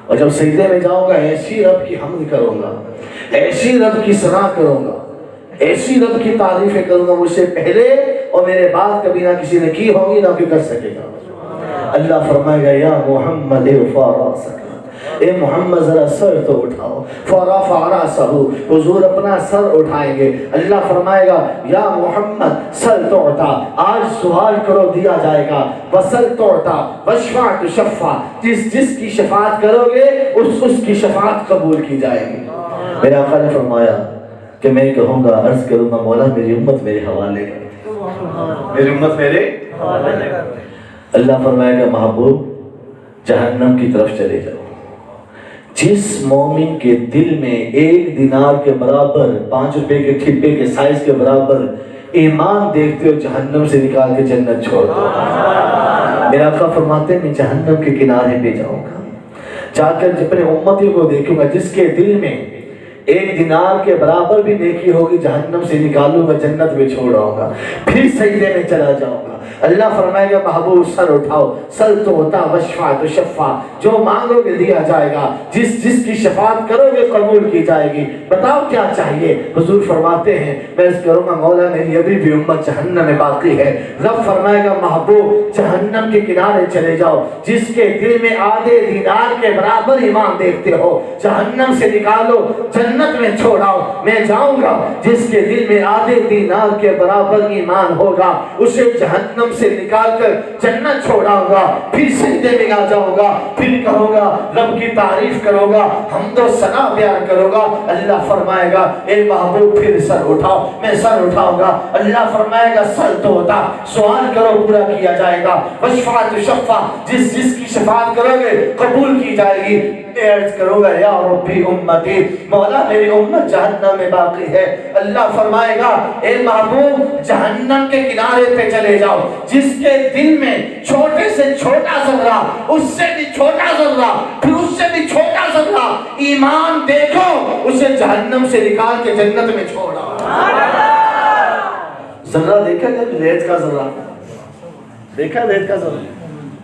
اور جب سجدے میں جاؤں گا ایسی رب کی حمد کروں گا، ایسی رب کی ثنا کروں گا، ایسی رب کی تعریفیں کروں گا مجھ سے پہلے اور میرے بعد کبھی نہ کسی نے کی ہوگی نہ کوئی کر سکے گا۔ اللہ فرمائے گا یا محمد ارفع راسک، اے محمد ذرا سر تو اٹھاؤ، فرفع راسہ، حضور اپنا سر اٹھائیں گے۔ اللہ فرمائے گا یا محمد سل تعطا، آج سوال کرو دیا جائے گا، وسل تعطا واشفع تشفع، جس کی شفاعت کرو گے اس کی شفاعت قبول کی جائے گی۔ میرے آقا نے فرمایا کہ میں کہوں گا عرض کروں گا مولا میری امت میرے حوالے کر، میری امت میرے حوالے کر۔ اللہ فرمائے گا محبوب جہنم کی طرف چلے جاؤ۔ جس مومن کے دل میں 1 دینار کے برابر 5 روپے کے ٹھپے کے سائز کے برابر ایمان دیکھتے ہو جہنم سے نکال کے جنت چھوڑ دو۔ میرا آقا فرماتے ہیں میں جہنم کے کنارے پہ جاؤں گا، جا کر اپنے امتیوں کو دیکھوں گا جس کے دل میں 1 دینار کے برابر بھی نیکی ہوگی، جہنم سے نکالوں گا جنت میں چھوڑ آؤں گا، پھر سجدے میں چلا جاؤں گا۔ اللہ فرمائے گا محبوب سر اٹھاؤ، سل تعطا واشفع تشفع، جو مانگو گے دیا جائے گا، جس کی شفاعت کرو گے قبول کی جائے گی۔ بتاؤ کیا چاہیے؟ حضور فرماتے ہیں میں اس کروں گا مولا میری ابھی بھی امت جہنم میں باقی ہے۔ رب فرمائے گا محبوب جہنم کے کنارے چلے جاؤ، جس کے دل میں آدھے دینار کے برابر ایمان دیکھتے ہو جہنم سے نکالو جنت میں چھوڑاؤ۔ میں جاؤں گا جس کے دل میں آدھے دینار کے برابر ایمان ہوگا اسے جہنم سے نکال کر جنت چھوڑاؤں گا، پھر سجدے میں آ جاؤں گا، پھر کہوں گا رب کی تعریف کروں گا، حمد و ثنا بیان کروں گا۔ اللہ فرمائے گا اے محبوب پھر سر اٹھاؤ، میں سر اٹھاؤں گا۔ اللہ فرمائے گا سل تعطا، سوال کرو پورا کیا جائے گا، واشفع تشفع، جس کی شفاعت کرو گے قبول کی جائے گی۔ میں عرض کروں گا یا ربی امتی، مولا میری امت جہنم میں باقی ہے۔ اللہ فرمائے گا اے محبوب جہنم کے کنارے پہ چلے جاؤ، جس کے دل میں چھوٹے سے چھوٹا ذرہ، اس سے بھی چھوٹا ذرہ، پھر اس سے بھی چھوٹا ذرہ ایمان دیکھو، اسے جہنم سے نکال کے جنت میں چھوڑا۔ ذرہ دیکھا جب ریت کا ذرہ دیکھا، ریت کا ذرہ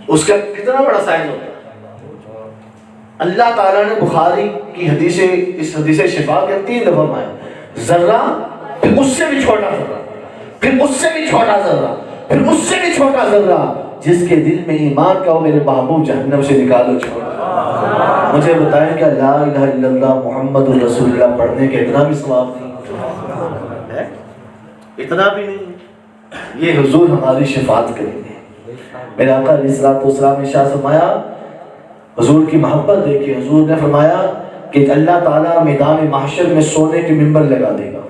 اس کا کتنا بڑا سائز ہوتا ہے۔ اللہ تعالیٰ نے بخاری کی حدیث اس حدیث شفا کے 3 دفعہ فرمایا ذرہ، پھر اس سے بھی چھوٹا ذرہ، پھر اس سے بھی چھوٹا ذرہ، پھر اس سے بھی چھوٹا ذرہ، جس کے دل میں ایمان کا ہو میرے محبوب جہنم سے نکالو چھوڑا۔ مجھے بتائیں کہ لا الہ الا اللہ محمد رسول اللہ پڑھنے کے اتنا بھی ثواب نہیں ہے؟ اتنا بھی نہیں ہے؟ یہ حضور ہماری شفاعت کریں گے. میرے آقا علیہ الصلوۃ والسلام نے شاہ فرمایا، حضور کی محبت دیکھیے، حضور نے فرمایا کہ اللہ تعالیٰ میدان محشر میں سونے کے ممبر لگا دے گا.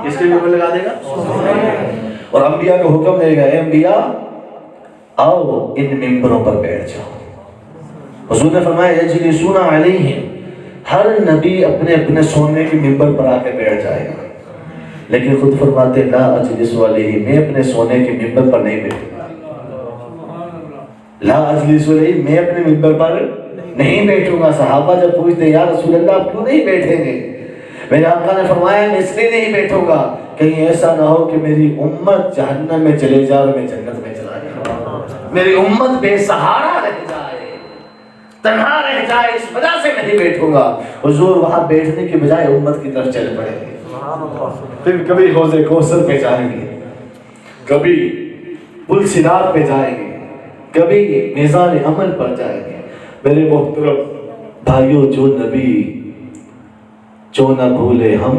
کس کے ممبر لگا دے گا؟ اور انبیاء کو حکم دے گا، اے انبیاء آؤ ان ممبروں پر بیٹھ جاؤ. حضور نے فرمایا یجلسون علیہم، ہر نبی اپنے اپنے سونے کے ممبر پر آ کے بیٹھ جائے گا، لیکن خود فرماتے لا اجلس علیہ، میں اپنے سونے کے ممبر پر نہیں بیٹھوں گا. لا اجلس علیہ، میں اپنے ممبر پر نہیں بیٹھوں گا. صحابہ جب پوچھتے یا رسول اللہ آپ کیوں نہیں بیٹھیں گے؟ میرے آقا نے فرمایا میں اس لیے نہیں بیٹھوں گا کہیں ایسا نہ ہو کہ میری امت جہنم میں چلے جائے اور میں جنت میں چلا جاؤں، میری امت بے سہارا رہ جائے، تنہا رہ جائے، اس وجہ سے نہیں بیٹھوں گا. حضور وہاں بیٹھنے کے بجائے امت کی طرف چل پڑے گے. پھر کبھی حوض کوثر پہ جائیں گے، کبھی پل صراط پہ جائیں گے، کبھی میزان عمل پر جائیں گے. میرے محترم بھائیوں، جو نبی جو نہ بھولے ہم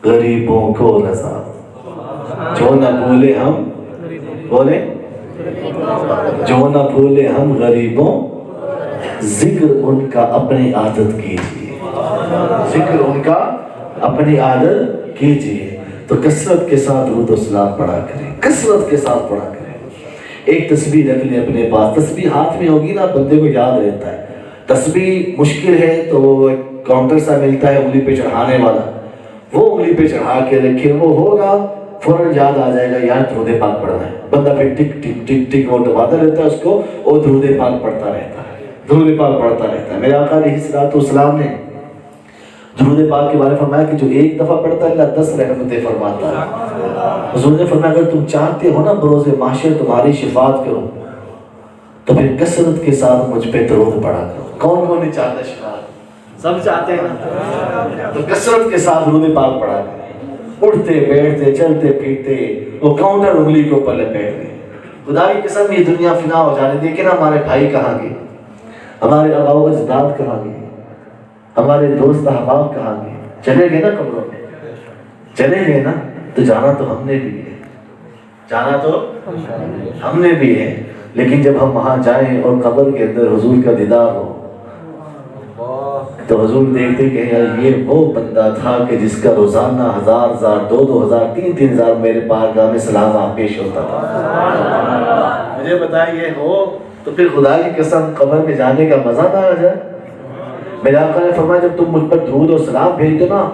غریبوں کو رضا، جو نہ بھولے ہم بولے جو نہ بھولے ہم غریبوں، ذکر ان کا اپنی عادت کیجیے، ذکر ان کا اپنی عادت کیجیے. تو کثرت کے ساتھ درود و سلام پڑھا کریں، کثرت کے ساتھ پڑھا کریں. ایک تسبیح رکھ لیں اپنے پاس، تسبیح ہاتھ میں ہوگی نا بندے کو یاد رہتا ہے. تسبیح مشکل ہے تو کاؤنٹر سا ملتا ہے انگلی پہ چڑھانے والا، وہ انگلی پہ چڑھا کے رکھے، وہ ہوگا فوراً یاد آ جائے گا یار درود پاک پڑھنا ہے. بندہ پھر ٹک ٹک ٹک ٹک وہ دباتا رہتا ہے اس کو، وہ درود پاک پڑھتا رہتا ہے، درود پاک پڑھتا رہتا ہے. میرے آقا علیہ الصلوۃ والسلام نے درود پاک کے بارے میں فرمایا کہ جو ایک دفعہ پڑھتا ہے اللہ 10 رحمتیں فرماتا ہے. حضور نے فرمایا اگر تم چاہتے ہو نا بروز محشر تمہاری شفاعت کرو تو پھر کثرت کے ساتھ مجھ پہ درود پڑھا کرو. کون کون نہیں چاہتا شفاعت؟ سب چاہتے ہیں نا. تو کثرت کے ساتھ درود پاک پڑھا کرو، اٹھتے بیٹھتے چلتے پھرتے وہ کاؤنٹر انگلی کے اوپر لپیٹ گئے. خدا کی قسم یہ دنیا فنا ہو جانے. دیکھیں نا ہمارے بھائی کہاں گئے، ہمارے آباء و اجداد کہاں گئے، ہمارے دوست احباب کہاں گئے؟ چلے گئے نا قبروں میں، چلے گئے نا. تو جانا تو ہم نے بھی ہے، جانا تو ہم نے بھی ہے. لیکن جب ہم وہاں جائیں اور قبر کے اندر حضور کا دیدار ہو تو حضور دیکھتے کہ یار یہ وہ بندہ تھا کہ جس کا روزانہ 1000 2000 3000 میرے بارگاہ میں سلام پیش ہوتا تھا. مجھے بتائیں یہ ہو تو پھر خدا کی قسم قبر میں جانے کا مزہ نہ آ جائے. میرے آقا نے فرمایا جب تم مجھ پر درود اور سلام بھیجتے نا،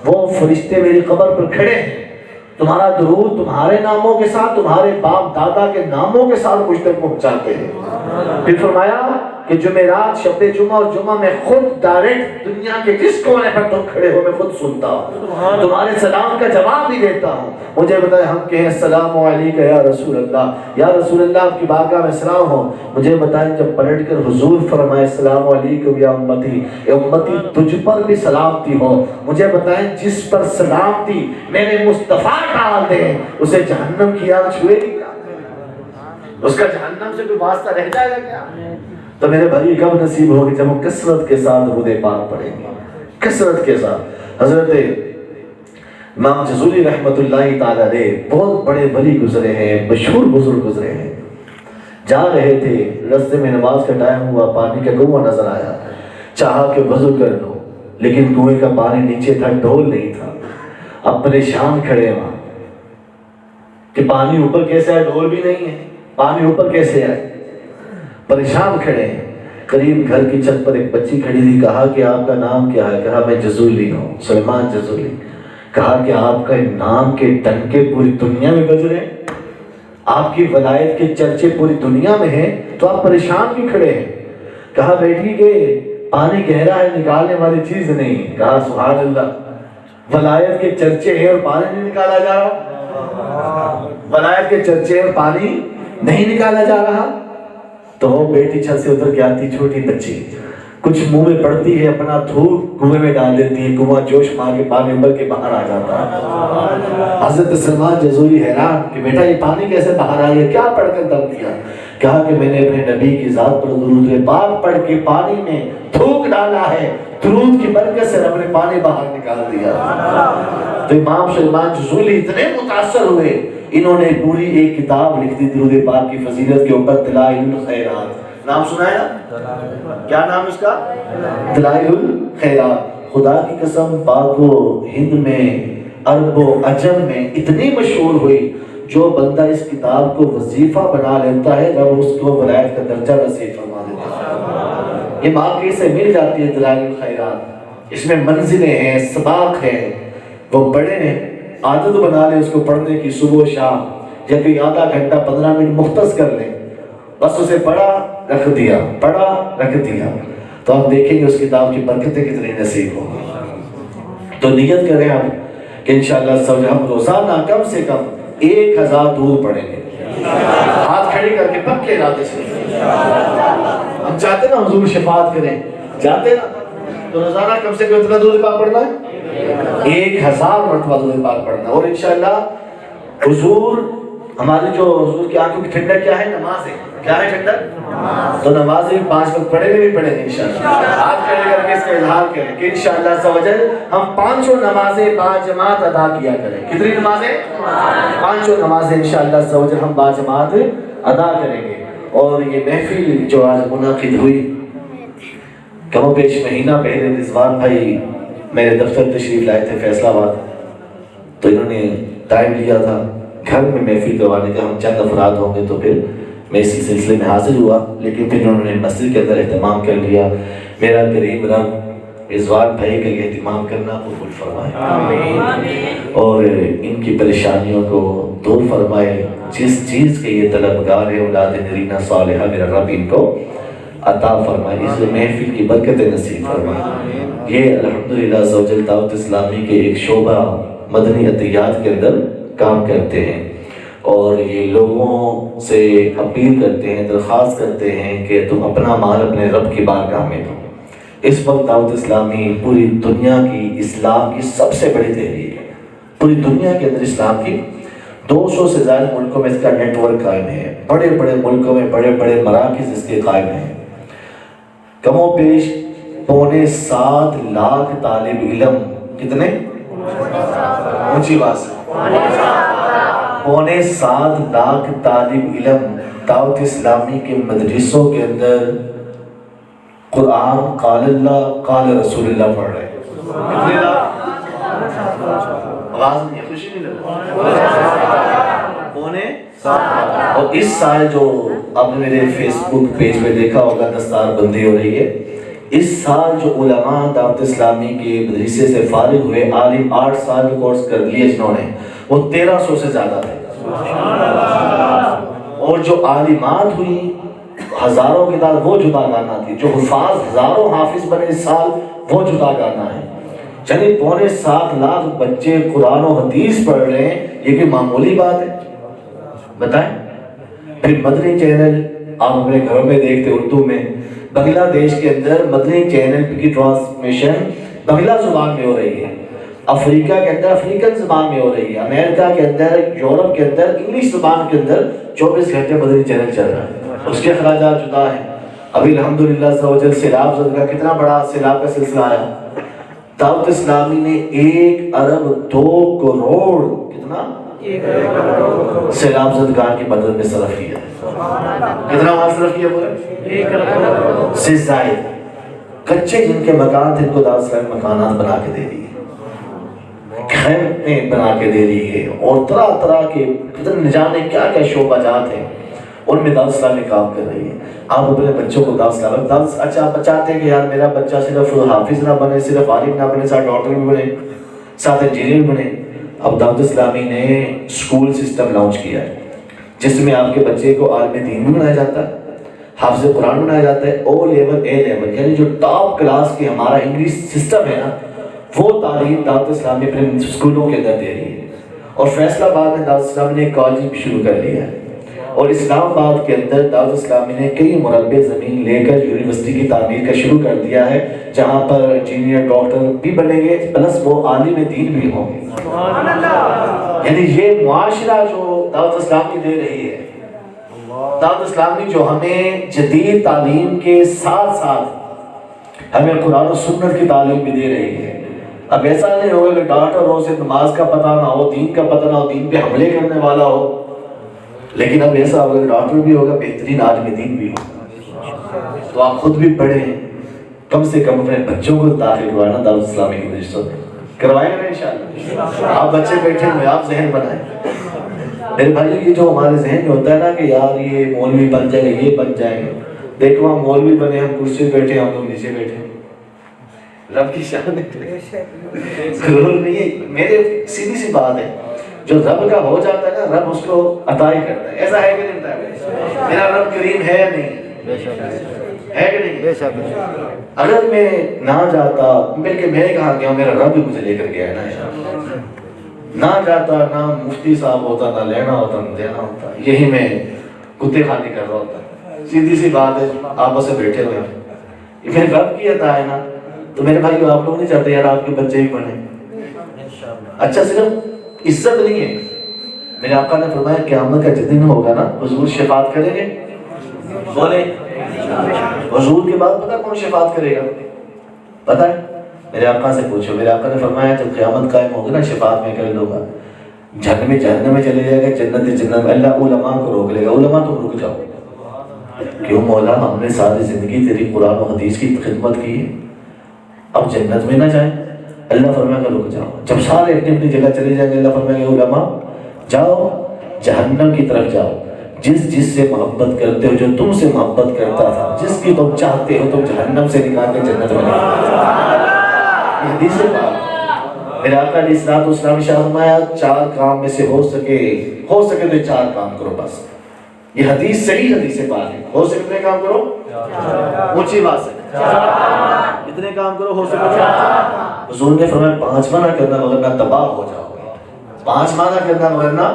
وہ فرشتے میری قبر پر کھڑے ہیں، تمہارا درود تمہارے ناموں کے ساتھ تمہارے باپ دادا کے ناموں کے ساتھ مجھ تک پہنچاتے ہیں. پھر فرمایا کہ جمعرات شب جمعہ اور جمعہ میں خود ڈائریکٹ دنیا کے جس کونے پر تم کھڑے ہو میں خود سنتا ہوں، تمہارے سلام کا جواب بھی دیتا ہوں. مجھے بتائیں ہم کہیں السلام علیکم یا رسول اللہ، یا رسول اللہ آپ کی بارگاہ میں سلام ہو. مجھے بتائیں جب پلٹ کر حضور فرمائے السلام علیکم یا امتی، اے امتی تجھ پر بھی سلامتی ہو. مجھے بتائیں جس پر سلامتی میرے مصطفیٰ ڈال دے اسے جہنم کی آگ چھوئے گی کیا؟ اس کا جہنم سے کوئی واسطہ رہ جائے گا کیا؟ تو میرے بھائی کب نصیب ہوگی جب ہم کثرت کے ساتھ درود پاک پڑھیں گے، کثرت کے ساتھ. حضرت امام جزولی رحمت اللہ تعالی علیہ بہت بڑے ولی گزرے ہیں، مشہور بزرگ گزرے ہیں. جا رہے تھے، راستے میں نماز کا ٹائم ہوا، پانی کا کنواں نظر آیا، چاہا کہ وضو کر لو لیکن کنویں کا پانی نیچے تھا، ڈھول نہیں تھا. اب پریشان کھڑے وہاں کہ پانی اوپر کیسے آئے، ڈھول بھی نہیں ہے، پانی اوپر کیسے آئے. پریشان کھڑے ہیں. قریب گھر کی چھت پر ایک بچی کھڑی تھی. کہا کہ آپ کا نام کیا ہے؟ کہا میں جزولی ہوں، سلمان جزولی. کہا کہ آپ کا نام کے ٹنکے پوری دنیا میں بج رہے ہیں، آپ کی ولایت کے چرچے پوری دنیا میں ہیں، تو آپ پریشان بھی کھڑے ہیں. کہا بیٹی کہ پانی گہرا ہے، نکالنے والی چیز نہیں. کہا سبحان اللہ، ولایت کے چرچے ہیں اور پانی نہیں نکالا جا رہا، ولایت کے چرچے اور پانی نہیں نکالا جا رہا. تو وہ بیٹی چھت سے اتر کے آتی، چھوٹی بچی، کچھ منہ میں پڑتی ہے، اپنا تھوک کنویں میں ڈال دیتی ہے، کنواں جوش مار کے پانی ابل کے باہر آ جاتا ہے. حضرت سلمان جزولی حیران کہ بیٹا یہ پانی کیسے باہر آ گیا، کیا پڑھ کر دم دیا؟ کہا کہ میں نے اپنے نبی کی ذات پر درود پاک پڑھ کے پانی میں تھوک ڈالا ہے، درود کی برکت سے رب نے پانی باہر نکال دیا۔ تو امام سلیمان جزولی اتنے متاثر ہوئے، انہوں نے پوری ایک کتاب لکھ دی درود پاک کی فضیلت کے اوپر، دلائل الخیرات۔ نام سنا ہے نا؟ کیا نام اس کا؟ دلائل الخیرات۔ خدا کی قسم پاک و ہند میں، عرب و عجم میں اتنی مشہور ہوئی، جو بندہ اس کتاب کو وظیفہ بنا لیتا ہے رب اس کو ولایت کا درجہ نصیب فرما دیتا ہے۔ یہ مارکیٹ سے مل جاتی ہے دلائل الخیرات، اس میں منزلیں ہیں، سباق ہیں، وہ بڑے ہیں، عادت بنا لیں اس کو پڑھنے کی صبح و شام، یا کوئی آدھا گھنٹہ 15 منٹ مختص کر لیں، بس اسے پڑھا رکھ دیا، پڑھا رکھ دیا، تو آپ دیکھیں گے اس کتاب کی برکتیں کتنی نصیب ہوں۔ تو نیت کریں ہم کہ انشاءاللہ ہم روزانہ کم سے کم 1000 درود پڑھیں گے، ہاتھ کھڑے کر کے پکے ارادے سے۔ ہم چاہتے نا حضور شفاعت کریں، چاہتے نا، تو روزانہ کم سے کم اتنا درود پاک پڑھنا ہے، 1000 مرتبہ درود پاک پڑھنا ہے۔ اور انشاءاللہ حضور ہماری جو حضور کی آنکھوں کی ٹھنڈک کیا ہے؟ نماز ہے۔ کیا ہے ٹھنڈک؟ تو نماز بھی 5 وقت پڑھے بھی پڑھیں گے انشاءاللہ۔ ہاتھ کھڑے کر کے اس کا اظہار کریں کہ انشاءاللہ عز و جل ہم 5 نمازیں باجماعت ادا کیا کریں۔ کتنی نمازیں؟ 5 نمازیں انشاءاللہ عز و جل ہم باجماعت ادا کریں گے۔ اور یہ محفل جو آج منعقد ہوئی، کم و بیش مہینہ پہلے رضوان بھائی میرے دفتر تشریف لائے تھے فیصل آباد، تو انہوں نے ٹائم لیا تھا گھر میں محفل کروانے کا، ہم چند افراد ہوں گے تو پھر میں اسی سلسلے میں حاضر ہوا، لیکن پھر انہوں نے مسجد کے اندر اہتمام کر لیا۔ میرا کریم رب رضوان بھائی کا یہ اہتمام کرنا قبول فرمائے اور ان کی پریشانیوں کو دور فرمائے۔ جس چیز کے یہ طلبگار ہے اولاد نرینہ صالحہ، میرا رب ان کو عطا فرمائے، اس محفل کی برکت نصیب فرمائے۔ یہ الحمدللہ عز و جل دعوت اسلامی کے ایک شعبہ مدنی عطیات کے اندر کام کرتے ہیں، اور یہ لوگوں سے اپیل کرتے ہیں، درخواست کرتے ہیں کہ تم اپنا مال اپنے رب کی بارگاہ میں دو۔ اس وقت دعوت اسلامی پوری دنیا کی اسلام کی سب سے بڑی تحریک ہے، پوری دنیا کے اندر اسلام کی 200 سے زائد ملکوں میں اس کا نیٹ ورک قائم ہے، بڑے بڑے ملکوں میں بڑے بڑے مراکز اس کے قائم ہیں۔ کم و بیش 7.25 لاکھ طالب علم، کتنے؟ اونچی بات سے 7.25 لاکھ طالب علم دعوت اسلامی کے مدرسوں کے اندر قرآن قال اللہ قال رسول اللہ پڑھ رہے ہیں۔ آواز نہیں، خوشی نہیں لگ رہا؟ اور اس سال جو آپ نے میرے فیس بک پیج پہ دیکھا ہوگا دستار بندی ہو رہی ہے، اس سال جو علماء دعوت اسلامی کے مدرسے سے فارغ ہوئے، عالم 8 سال کا کورس کر لیے جنہوں نے، وہ 1300 سے زیادہ تھے۔ اور جو عالمات ہوئی ہزاروں کی تعداد، وہ جدا گانا تھی، جو حفاظ ہزاروں حافظ بنے اس سال، وہ جدا گانا ہے۔ یعنی 7.25 لاکھ بچے قرآن و حدیث پڑھ رہے ہیں، یہ کوئی معمولی بات ہے؟ بتائیں۔ پھر مدنی چینل آپ اپنے گھروں میں دیکھتے اردو میں، بنگلہ دیش کے اندر مدنی چینل کی ٹرانسمیشن بنگلہ زبان میں ہو رہی ہے، افریقہ کے اندر افریقن زبان میں ہو رہی ہے، امریکہ کے اندر، یورپ کے اندر انگلش زبان کے اندر 24 گھنٹے مدنی چینل چل رہا ہے۔ اس کے اخراجات جدا ہیں۔ ابھی الحمدللہ عز و جل سیلاب زدہ کا کتنا بڑا سیلاب کا سلسلہ آیا، دعوت اسلامی نے 1 ارب 2 کروڑ کتنا سیلاب زدگان کی مدد میں صرف کیا۔ کتنا مال صرف کیا بولے؟ 1 ارب سے زائد۔ کچے جن کے مکان تھے ان کو دعوت اسلامی مکانات بنا کے دے دیے، خیمے بنا کے دے رہی ہے، اور طرح طرح کے نہ جانے کیا کیا شعبہ جات ہیں، ان میں دعوت اسلامی کام کر رہی ہے۔ آپ اپنے بچوں کو دعوت اسلامی اچھا آپ چاہتے ہیں کہ یار میرا بچہ صرف حافظ نہ بنے، صرف عالم نہ بنے، ساتھ ڈاکٹر بھی بنے، ساتھ انجینئر بھی بنے۔ اب دعوت اسلامی نے اسکول سسٹم لانچ کیا ہے، جس میں آپ کے بچے کو عالم دین بھی بنایا جاتا ہے، حافظ قرآن بنایا جاتا ہے، او لیول اے لیول، یعنی جو ٹاپ کلاس کی ہمارا انگلش سسٹم ہے نا، وہ تعلیم دعوت اسلامی اپنے اسکولوں کے اندر دے رہی ہے۔ اور فیصل آباد میں دعوت اسلامی نے کالج بھی شروع کر لیا ہے، اور اسلام آباد کے اندر دعوت اسلامی نے کئی مربع زمین لے کر یونیورسٹی کی تعمیر کا شروع کر دیا ہے، جہاں پر انجینئر ڈاکٹر بھی بنیں گے، پلس وہ عالم دین بھی ہوں گے۔ یعنی یہ معاشرہ جو دعوت اسلامی دے رہی ہے، دعوت اسلامی جو ہمیں جدید تعلیم کے ساتھ ساتھ ہمیں قرآن و سنت کی تعلیم بھی دے رہی ہے. اب ایسا نہیں ہوگا کہ ڈاکٹر ہو، سے نماز کا پتہ نہ ہو، دین کا پتہ نہ ہو، دین پہ حملے کرنے والا ہو. لیکن اب ایسا ہوگا کہ ڈاکٹر بھی ہوگا، بہترین عالم دین بھی ہوگا. تو آپ خود بھی پڑھیں، کم سے کم اپنے بچوں کو داخل کروانا دعوت اسلامی کے مدرسوں میں. کروائیں گے نا انشاءاللہ. آپ بچے بیٹھے ہوئے، آپ ذہن بنائیں. میرے بھائی یہ جو ہمارے ذہن میں ہوتا ہے نا کہ یار یہ مولوی بن جائے گا، یہ بن جائیں گے. دیکھو ہم مولوی بنے، ہم کرسی پہ بیٹھے، ہم لوگ نیچے بیٹھے. رب کی شان ہے، غرور نہیں ہے. میرے سیدھی سی بات ہے، جو رب کا ہو جاتا ہے نا، رب اس کو عطا ہی کرتا ہے. ایسا ہے کہ نہیں ہوتا ہے؟ میرا رب کریم ہے یا نہیں ہے کہ نہیں؟ اگر میں نہ جاتا، بلکہ میں کہاں گیا ہوں، میرا رب بھی مجھے لے کر گیا ہے نا. نہ جاتا، نہ مفتی صاحب ہوتا، نہ لینا ہوتا، نہ دینا ہوتا. یہی میں کتے خالی کر رہا ہوتا. سیدھی سی بات ہے، آپس میں بیٹھے ہوئے ہیں. یہ میرے رب کی عطا ہے نا. تو میرے بھائی آپ لوگ نہیں چاہتے یار آپ کے بچے بھی پڑھیں. اچھا صرف عزت نہیں ہے. میرے آقا نے فرمایا قیامت کا جس دن ہوگا نا، حضور شفاعت کریں گے. بولے حضور کے بعد پتہ کون شفاعت کرے گا؟ پتہ ہے؟ میرے آقا سے پوچھو. میرے آقا نے فرمایا جب قیامت قائم ہوگی نا، شفاعت میں کر لوں گا. جہنم میں چلے جائے گا، جنت میں. اللہ علماء کو روک لے گا، علماء تم رک جاؤ. کیوں مولا، ہم نے ساری زندگی تیری قرآن و حدیث کی خدمت کی ہے، اب جنت میں نہ جائیں. اللہ فرمائے گا رک جاؤ. جب سارے اپنی اپنی جگہ چلے جائیں گے، اللہ فرمائے گا علماء جاؤ جہنم کی طرف جاؤ. جس سے محبت کرتے ہو، جو تم سے محبت کرتا تھا، جس کی تم چاہتے ہو، تم جہنم سے نکال کے جنت میں لے. یہ حدیث ہے بات. میرے آقا علیہ الصلوۃ والسلام نے فرمایا 4 کام میں سے ہو سکے تو 4 کام کرو بس. یہ حدیث صحیح حدیث ہے بات ہے. ہو سکے کتنے کام کرو؟ اونچی بات سے اتنے کام کرو، ہو سکے. حضور نے فرمایا 5واں نہ کرنا ورنہ تباہ ہو جاؤ گے. 5واں نہ کرنا ورنہ،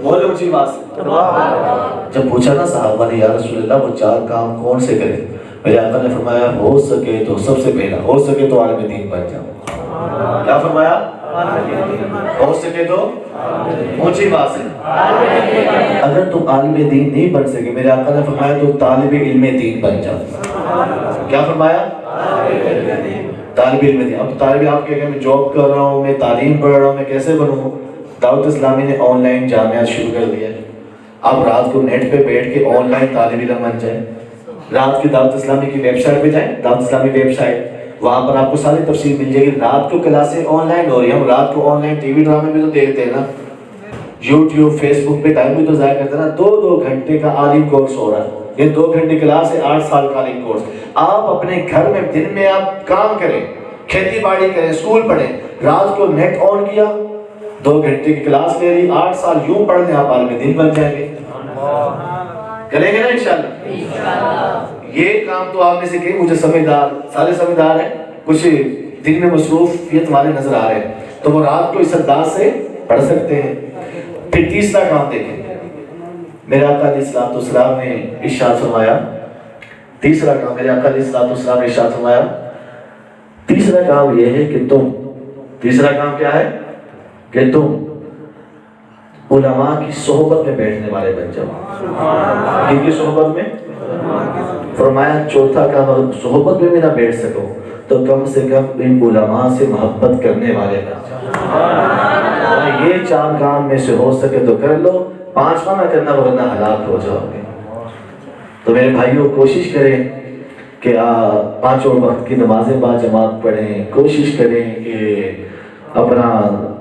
بولے اونچی بات سے. جب پوچھا نا صحابہ نے یا رسول اللہ وہ 4 کام کون سے کریں، میرے آقا نے فرمایا ہو سکے تو سب سے پہلا، ہو سکے تو عالم دین بن جاؤ. کیا فرمایا؟ ہو سکے تو اونچی بات سے. اگر تم عالم دین نہیں بن سکے، میرے آقا نے فرمایا تو طالب علم دین بن جاؤ. کیا فرمایا؟ طالب علم دین. اب طالب آپ کہہ کہ میں جاب کر رہا ہوں، میں تعلیم پڑھ رہا ہوں، میں کیسے بنوں؟ دعوت اسلامی نے آن لائن جامعات شروع کر دیا. آپ رات کو نیٹ پہ بیٹھ کے آن لائن طالب علم بن جائیں. رات کی دعوت اسلامی کی ویب سائٹ پہ جائیں، دعوت اسلامی ویب سائٹ، وہاں پر آپ کو ساری تفصیل مل جائے گی. رات کو کلاسیں آن لائن ہو رہی ہیں. ہم رات کو آن لائن ٹی وی ڈرامے بھی تو دیکھتے ہیں نا، یوٹیوب فیس بک پہ ٹائم بھی تو ضائع کرتے ہیں نا. 2 گھنٹے کا عالم کورس ہو رہا ہے. یہ 2 گھنٹے کلاس ہے، 8 سال کا عالم کورس. آپ اپنے گھر میں دن میں آپ کام کریں، کھیتی باڑی کریں، اسکول پڑھیں، رات کو نیٹ آن کیا، 2 گھنٹے کی کلاس لے لی، 8 سال یوں پڑھ لیں، آپ عالم دین بن جائیں گے. کریں گے نا انشاءاللہ. یہ کام تو آپ میں سے کہیں مجھے سمجھدار، سارے سمجھدار ہیں، کچھ دن میں مصروفیت والے نظر آ رہے ہیں تو وہ رات کو اس انداز سے پڑھ سکتے ہیں. پھر تیسرا کام دیکھیں. میرے آقا علیہ الصلوۃ والسلام نے ارشاد فرمایا، تیسرا کام میرے آقا علیہ الصلوۃ والسلام نے ارشاد فرمایا، تیسرا کام یہ ہے کہ تیسرا کام کیا ہے کہ تم علماء کی صحبت میں بیٹھنے والے بن جاؤ. کن کی صحبت میں؟ فرمایا چوتھا کام اگر صحبت میں بھی نہ بیٹھ سکو تو کم سے کم ان علماء سے محبت کرنے والے بن جاؤ. یہ 4 کام میں سے ہو سکے تو کر لو، 5واں نہ کرنا ورنہ ہلاک ہو جاؤ گے. تو میرے بھائیوں کوشش کریں کہ 5 وقت کی نمازیں با جماعت پڑھیں. کوشش کریں کہ اپنا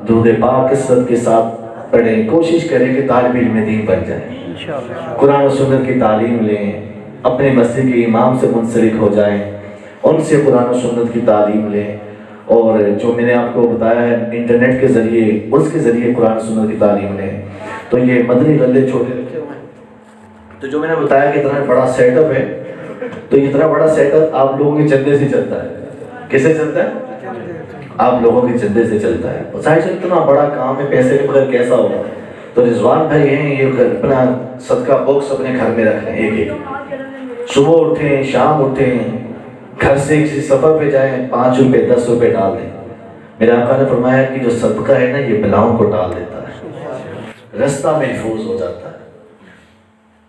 درود پاک کثرت کے ساتھ پڑھیں. کوشش کریں کہ طالب علم دین بن جائیں، قرآن و سنت کی تعلیم لیں، اپنے مسجد کے امام سے منسلک ہو جائیں، ان سے قرآن و سنت کی تعلیم لیں. اور جو میں نے آپ کو بتایا ہے انٹرنیٹ کے ذریعے، اس کے ذریعے قرآن و سنت کی تعلیم لیں. تو یہ مدنی غلے چھوٹے رکھے ہوئے ہیں. تو جو میں نے بتایا کہ اتنا بڑا سیٹ اپ ہے، تو اتنا بڑا سیٹ اپ آپ لوگوں کے چندے سے چلتا ہے. کیسے چلتا ہے؟ آپ لوگوں کے چندے سے چلتا ہے. ظاہر اتنا بڑا کام ہے، پیسے کے بغیر کیسا ہوگا؟ تو رضوان بھائی ہیں، یہ اپنا صدقہ باکس اپنے گھر میں رکھ لیں. ایک صبح اٹھیں، شام اٹھیں، گھر سے کسی سفر پہ جائیں، 5 روپے 10 روپے ڈال دیں. میرے آقا نے فرمایا کہ جو صدقہ ہے نا، یہ بلاؤں کو ڈال دیتا ہے، رستہ محفوظ ہو جاتا ہے.